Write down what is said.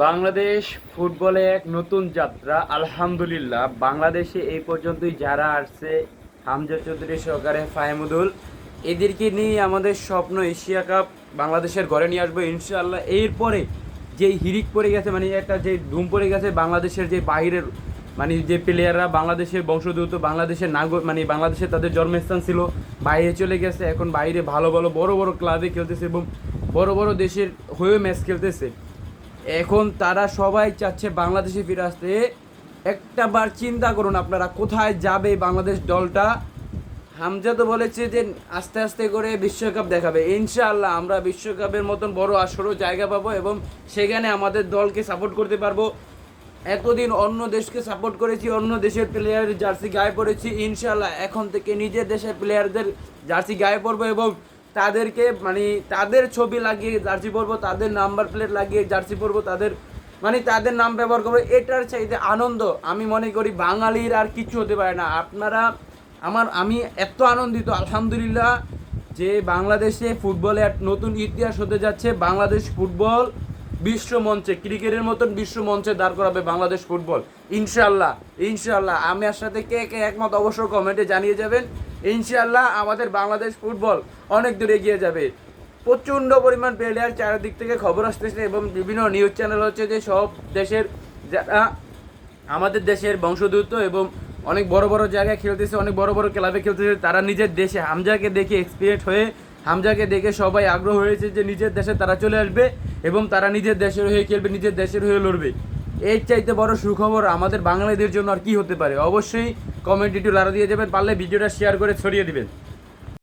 বাংলাদেশ ফুটবলে এক নতুন যাত্রা। আলহামদুলিল্লাহ, বাংলাদেশে এই পর্যন্তই যারা আসছে, হামজা চৌধুরী সহকারে ফাহেমুদুল, এদেরকে নিয়ে আমাদের স্বপ্ন এশিয়া কাপ বাংলাদেশের ঘরে নিয়ে আসবো ইনশাআল্লাহ। এরপরে যেই হিরিক পড়ে গেছে, মানে একটা যে ধুম পড়ে গেছে বাংলাদেশের যে বাইরের, মানে যে প্লেয়াররা বাংলাদেশের বংশোদ্ভূত, বাংলাদেশের মানে বাংলাদেশে তাদের জন্মস্থান ছিল, বাইরে চলে গেছে, এখন বাইরে ভালো ভালো বড় বড় ক্লাবে খেলতেছে এবং বড় বড় দেশের হয়েও ম্যাচ খেলতেছে। এখন তারা সবাই চাচ্ছে বাংলাদেশে ফিরে আসতে। একটা বার চিন্তা করুন আপনারা, কোথায় যাবে বাংলাদেশ দলটা। হামজা তো বলেছে যে আস্তে আস্তে করে বিশ্বকাপ দেখাবে। ইনশাআল্লাহ আমরা বিশ্বকাপের মতন বড় আসরও জায়গা পাবো এবং সেখানে আমাদের দলকে সাপোর্ট করতে পারবো। এতদিন অন্য দেশকে সাপোর্ট করেছি, অন্য দেশের প্লেয়ারের জার্সি গায়ে পড়েছি। ইনশাআল্লাহ এখন থেকে নিজের দেশের প্লেয়ারদের জার্সি গায়ে পরবো এবং তাদেরকে মানে তাদের ছবি লাগিয়ে জার্সি পরবো, তাদের নাম্বার প্লেট লাগিয়ে জার্সি পরবো, তাদের মানে তাদের নাম ব্যবহার করবো। এটার চাইতে আনন্দ আমি মনে করি বাঙালির আর কিছু হতে পারে না। আপনারা আমি এত আনন্দিত আলহামদুলিল্লাহ যে বাংলাদেশে ফুটবলে এক নতুন ইতিহাস হতে যাচ্ছে। বাংলাদেশ ফুটবল বিশ্ব মঞ্চে, ক্রিকেটের মতন বিশ্ব মঞ্চে দাঁড় করাবে বাংলাদেশ ফুটবল ইনশাআল্লাহ। ইনশাআল্লাহ আমার সাথে কে কে একমত অবশ্যই কমেন্টে জানিয়ে যাবেন। ইনশাআল্লাহ আমাদের বাংলাদেশ ফুটবল অনেক দূর এগিয়ে যাবে। প্রচণ্ড পরিমাণ প্লেয়ার চারিদিক থেকে খবর আসতেছে এবং বিভিন্ন নিউজ চ্যানেল হচ্ছে যে সব দেশের যারা আমাদের দেশের বংশোদ্ভূত এবং অনেক বড় বড় জায়গায় খেলতেছে, অনেক বড় বড় ক্লাবে খেলতেছে, তারা নিজের দেশে হামজাকে দেখে এক্সপিরিয়েন্স হয়ে, হামজাকে দেখে সবাই আগ্রহ হয়েছে যে নিজের দেশে তারা চলে আসবে এবং তারা নিজের দেশের হয়ে খেলবে, নিজের দেশের হয়ে লড়বে। এর চাইতে বড় সুখবর আমাদের বাঙালিদের জন্য আর কি হতে পারে। অবশ্যই কমেন্ট একটু লাড়া দিয়ে যাবেন, পারলে ভিডিওটা শেয়ার করে ছড়িয়ে দিবেন।